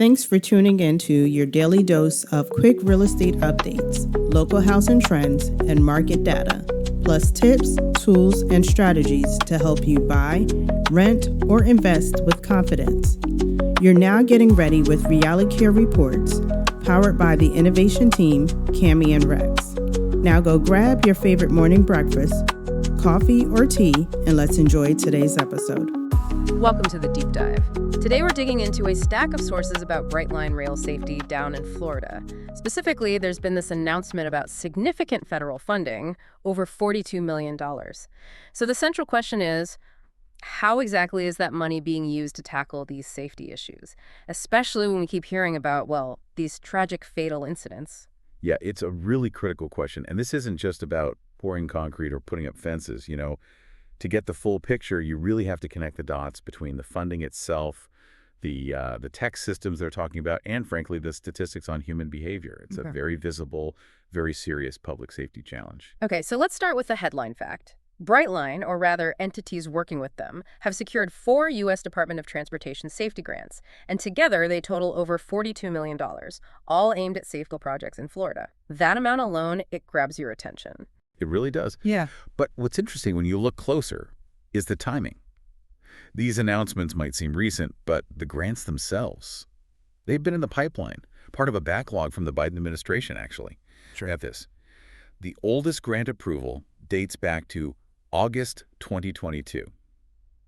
Thanks for tuning in to your daily dose of quick real estate updates, local housing trends, and market data, plus tips, tools, and strategies to help you buy, rent, or invest with confidence. You're now getting ready with RealiCare Reports, powered by the innovation team, Cami and Rex. Now go grab your favorite morning breakfast, coffee or tea, and let's enjoy today's episode. Welcome to the Deep Dive. Today we're digging into a stack of sources about Brightline rail safety down in Florida. Specifically, there's been this announcement about significant federal funding, over $42 million. So the central question is, how exactly is that money being used to tackle these safety issues? Especially when we keep hearing about, well, these tragic fatal incidents. Yeah, it's a really critical question. And this isn't just about pouring concrete or putting up fences. To get the full picture, you really have to connect the dots between the funding itself, the tech systems they're talking about, and frankly, the statistics on human behavior. It's a very visible, very serious public safety challenge. Okay, so let's start with the headline fact. Brightline, or rather entities working with them, have secured 4 U.S. Department of Transportation safety grants, and together they total over $42 million, all aimed at safety projects in Florida. That amount alone, it grabs your attention. It really does. Yeah. But what's interesting when you look closer is the timing. These announcements might seem recent, but the grants themselves, they've been in the pipeline, part of a backlog from the Biden administration, actually. Sure. At this. The oldest grant approval dates back to August 2022.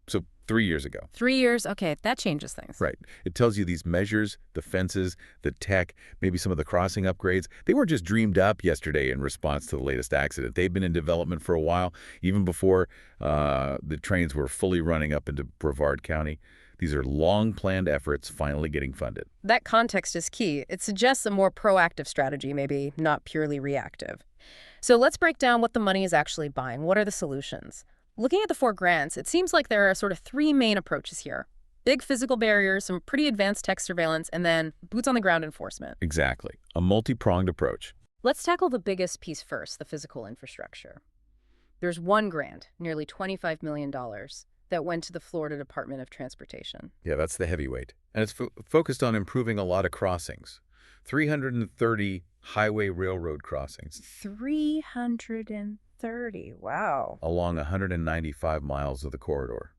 So 3 years ago. 3 years? Okay, that changes things. Right. It tells you these measures, the fences, the tech, maybe some of the crossing upgrades. They weren't just dreamed up yesterday in response to the latest accident. They've been in development for a while, even before the trains were fully running up into Brevard County. These are long-planned efforts finally getting funded. That context is key. It suggests a more proactive strategy, maybe not purely reactive. So let's break down what the money is actually buying. What are the solutions? Looking at the 4 grants, it seems like there are sort of 3 main approaches here. Big physical barriers, some pretty advanced tech surveillance, and then boots-on-the-ground enforcement. Exactly. A multi-pronged approach. Let's tackle the biggest piece first, the physical infrastructure. There's one grant, nearly $25 million, that went to the Florida Department of Transportation. Yeah, that's the heavyweight. And it's focused on improving a lot of crossings. 330 highway railroad crossings. 330. Wow. Along 195 miles of the corridor.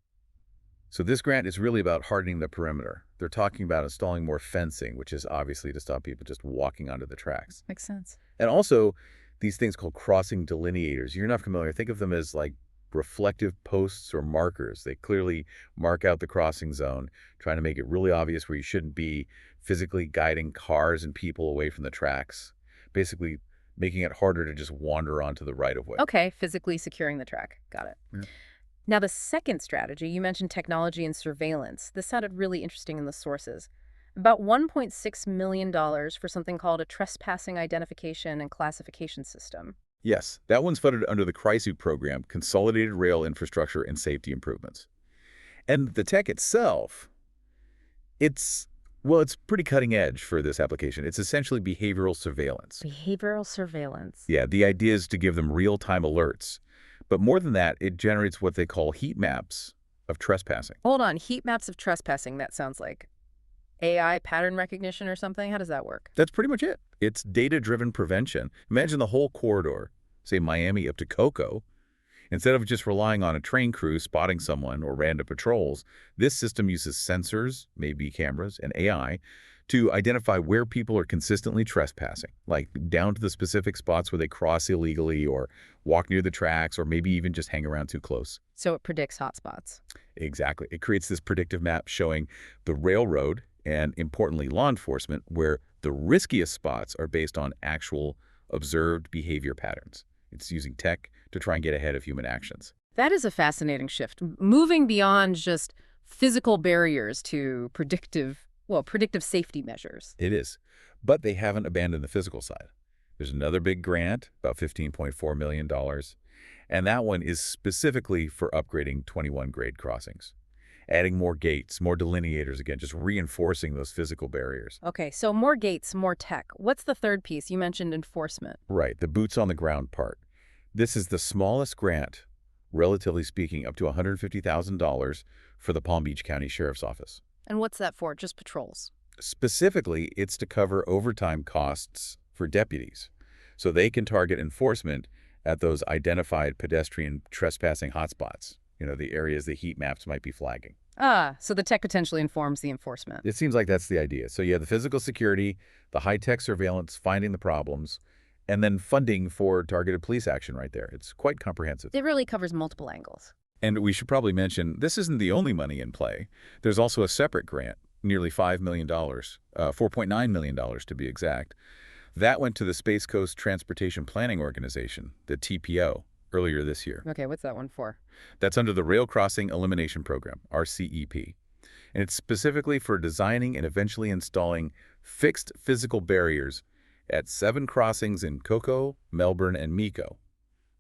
So this grant is really about hardening the perimeter. They're talking about installing more fencing, which is obviously to stop people just walking onto the tracks. Makes sense. And also these things called crossing delineators. You're not familiar. Think of them as like reflective posts or markers. They clearly mark out the crossing zone, trying to make it really obvious where you shouldn't be, physically guiding cars and people away from the tracks. Basically making it harder to just wander onto the right-of-way. Okay, physically securing the track. Got it. Yeah. Now, the second strategy, you mentioned technology and surveillance. This sounded really interesting in the sources. About $1.6 million for something called a trespassing identification and classification system. Yes, that one's funded under the CRISU program, Consolidated Rail Infrastructure and Safety Improvements. And the tech itself, it's pretty cutting edge for this application. It's essentially behavioral surveillance. Behavioral surveillance. Yeah, the idea is to give them real-time alerts. But more than that, it generates what they call heat maps of trespassing. Hold on, heat maps of trespassing, that sounds like AI pattern recognition or something? How does that work? That's pretty much it. It's data-driven prevention. Imagine the whole corridor, say Miami up to Cocoa. Instead of just relying on a train crew spotting someone or random patrols, this system uses sensors, maybe cameras, and AI to identify where people are consistently trespassing, like down to the specific spots where they cross illegally or walk near the tracks or maybe even just hang around too close. So it predicts hotspots. Exactly. It creates this predictive map showing the railroad and, importantly, law enforcement, where the riskiest spots are based on actual observed behavior patterns. It's using tech to try and get ahead of human actions. That is a fascinating shift, moving beyond just physical barriers to predictive safety measures. It is. But they haven't abandoned the physical side. There's another big grant, about $15.4 million, and that one is specifically for upgrading 21 grade crossings. Adding more gates, more delineators, again, just reinforcing those physical barriers. Okay, so more gates, more tech. What's the third piece? You mentioned enforcement. Right, the boots on the ground part. This is the smallest grant, relatively speaking, up to $150,000 for the Palm Beach County Sheriff's Office. And what's that for? Just patrols? Specifically, it's to cover overtime costs for deputies, so they can target enforcement at those identified pedestrian trespassing hotspots, the areas the heat maps might be flagging. Ah, so the tech potentially informs the enforcement. It seems like that's the idea. So you have the physical security, the high-tech surveillance, finding the problems, and then funding for targeted police action right there. It's quite comprehensive. It really covers multiple angles. And we should probably mention, this isn't the only money in play. There's also a separate grant, nearly $5 million, $4.9 million to be exact. That went to the Space Coast Transportation Planning Organization, the TPO, earlier this year. Okay, what's that one for? That's under the Rail Crossing Elimination Program, RCEP. And it's specifically for designing and eventually installing fixed physical barriers at 7 crossings in Coco, Melbourne, and Micco.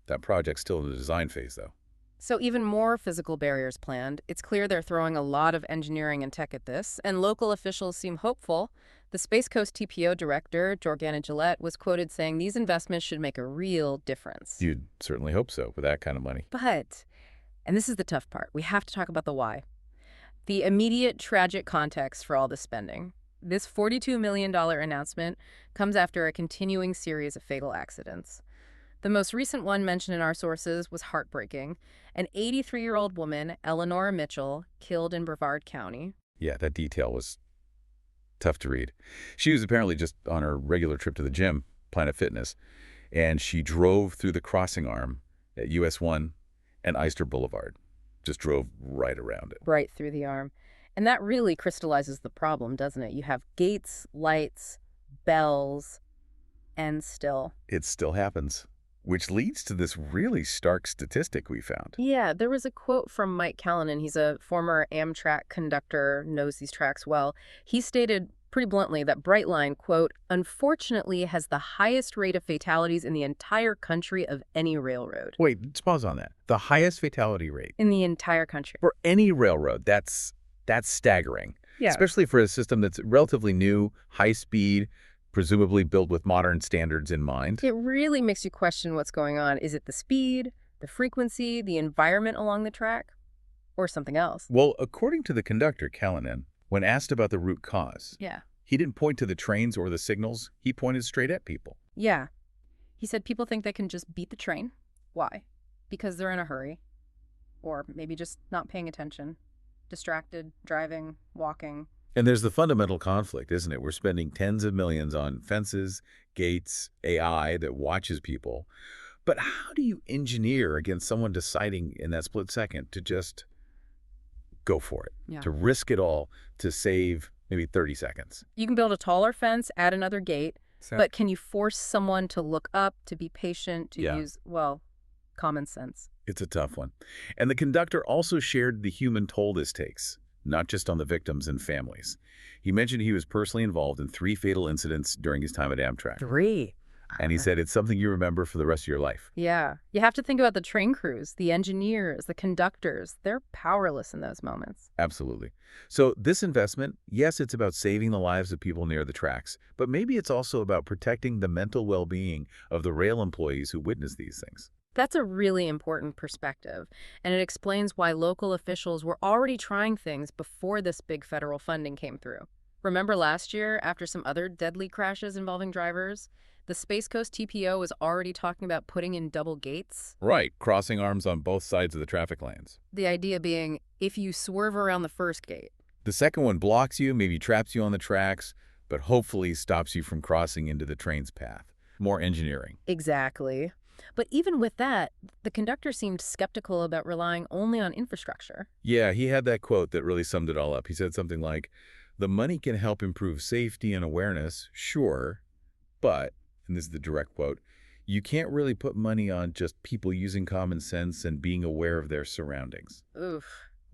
That project's still in the design phase, though. So even more physical barriers planned. It's clear they're throwing a lot of engineering and tech at this, and local officials seem hopeful. The Space Coast TPO director, Jorgana Gillette, was quoted saying these investments should make a real difference. You'd certainly hope so with that kind of money. But, and this is the tough part, we have to talk about the why. The immediate tragic context for all this spending. This $42 million announcement comes after a continuing series of fatal accidents. The most recent one mentioned in our sources was heartbreaking. An 83-year-old woman, Eleanor Mitchell, killed in Brevard County. Yeah, that detail was tough to read. She was apparently just on her regular trip to the gym, Planet Fitness, and she drove through the crossing arm at US 1 and Eyster Boulevard. Just drove right around it. Right through the arm. And that really crystallizes the problem, doesn't it? You have gates, lights, bells, and still. It still happens. Which leads to this really stark statistic we found. Yeah, there was a quote from Mike Callanan. He's a former Amtrak conductor, knows these tracks well. He stated pretty bluntly that Brightline, quote, unfortunately has the highest rate of fatalities in the entire country of any railroad. Wait, let's pause on that. The highest fatality rate. In the entire country. For any railroad, that's staggering. Yeah. Especially for a system that's relatively new, high speed, presumably built with modern standards in mind. It really makes you question what's going on. Is it the speed, the frequency, the environment along the track, or something else? Well, according to the conductor, Callanan, when asked about the root cause, Yeah. he didn't point to the trains or the signals. He pointed straight at people. Yeah. He said people think they can just beat the train. Why? Because they're in a hurry. Or maybe just not paying attention. Distracted, driving, walking. And there's the fundamental conflict, isn't it? We're spending tens of millions on fences, gates, AI that watches people. But how do you engineer against someone deciding in that split second to just go for it, Yeah. to risk it all to save maybe 30 seconds? You can build a taller fence, add another gate, but can you force someone to look up, to be patient, to use, well, common sense? It's a tough one. And the conductor also shared the human toll this takes, not just on the victims and families. He mentioned he was personally involved in 3 fatal incidents during his time at Amtrak. 3? And he said it's something you remember for the rest of your life. Yeah. You have to think about the train crews, the engineers, the conductors. They're powerless in those moments. Absolutely. So this investment, yes, it's about saving the lives of people near the tracks, but maybe it's also about protecting the mental well-being of the rail employees who witness these things. That's a really important perspective, and it explains why local officials were already trying things before this big federal funding came through. Remember last year, after some other deadly crashes involving drivers, the Space Coast TPO was already talking about putting in double gates? Right, crossing arms on both sides of the traffic lanes. The idea being, if you swerve around the first gate, the second one blocks you, maybe traps you on the tracks, but hopefully stops you from crossing into the train's path. More engineering. Exactly. But even with that, the conductor seemed skeptical about relying only on infrastructure. Yeah, he had that quote that really summed it all up. He said something like, the money can help improve safety and awareness, sure, but, and this is the direct quote, you can't really put money on just people using common sense and being aware of their surroundings. Oof,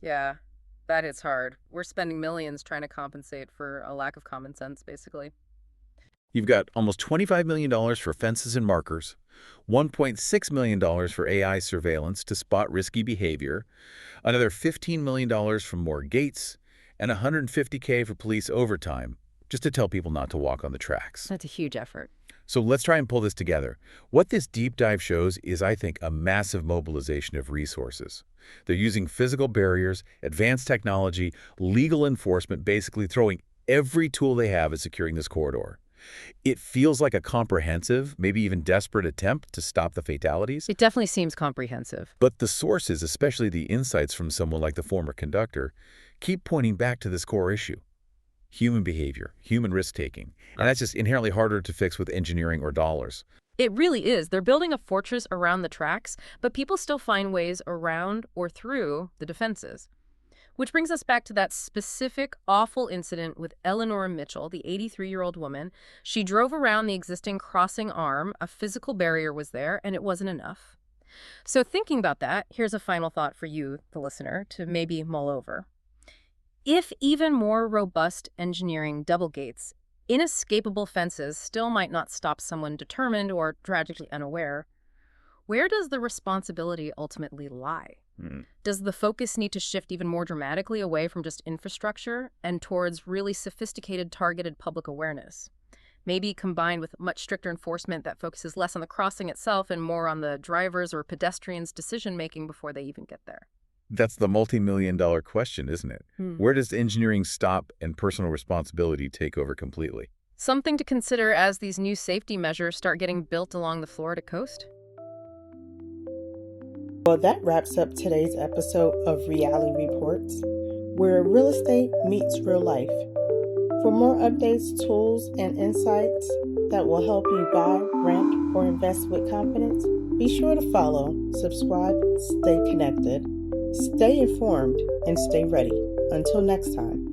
yeah, that hits hard. We're spending millions trying to compensate for a lack of common sense, basically. You've got almost $25 million for fences and markers, $1.6 million for AI surveillance to spot risky behavior, another $15 million from more gates, and $150K for police overtime, just to tell people not to walk on the tracks. That's a huge effort. So let's try and pull this together. What this deep dive shows is, I think, a massive mobilization of resources. They're using physical barriers, advanced technology, legal enforcement, basically throwing Every tool they have is securing this corridor. It feels like a comprehensive, maybe even desperate attempt to stop the fatalities. It definitely seems comprehensive. But the sources, especially the insights from someone like the former conductor, keep pointing back to this core issue. Human behavior, human risk-taking. And that's just inherently harder to fix with engineering or dollars. It really is. They're building a fortress around the tracks, but people still find ways around or through the defenses. Which brings us back to that specific awful incident with Eleanor Mitchell, the 83-year-old woman. She drove around the existing crossing arm, a physical barrier was there, and it wasn't enough. So thinking about that, here's a final thought for you, the listener, to maybe mull over. If even more robust engineering double gates, inescapable fences still might not stop someone determined or tragically unaware, where does the responsibility ultimately lie? Does the focus need to shift even more dramatically away from just infrastructure and towards really sophisticated targeted public awareness? Maybe combined with much stricter enforcement that focuses less on the crossing itself and more on the drivers' or pedestrians' decision-making before they even get there. That's the multi-million-dollar question, isn't it? Where does engineering stop and personal responsibility take over completely? Something to consider as these new safety measures start getting built along the Florida coast. Well, that wraps up today's episode of RealiCare Reports, where real estate meets real life. For more updates, tools, and insights that will help you buy, rent, or invest with confidence, be sure to follow, subscribe, stay connected, stay informed, and stay ready. Until next time.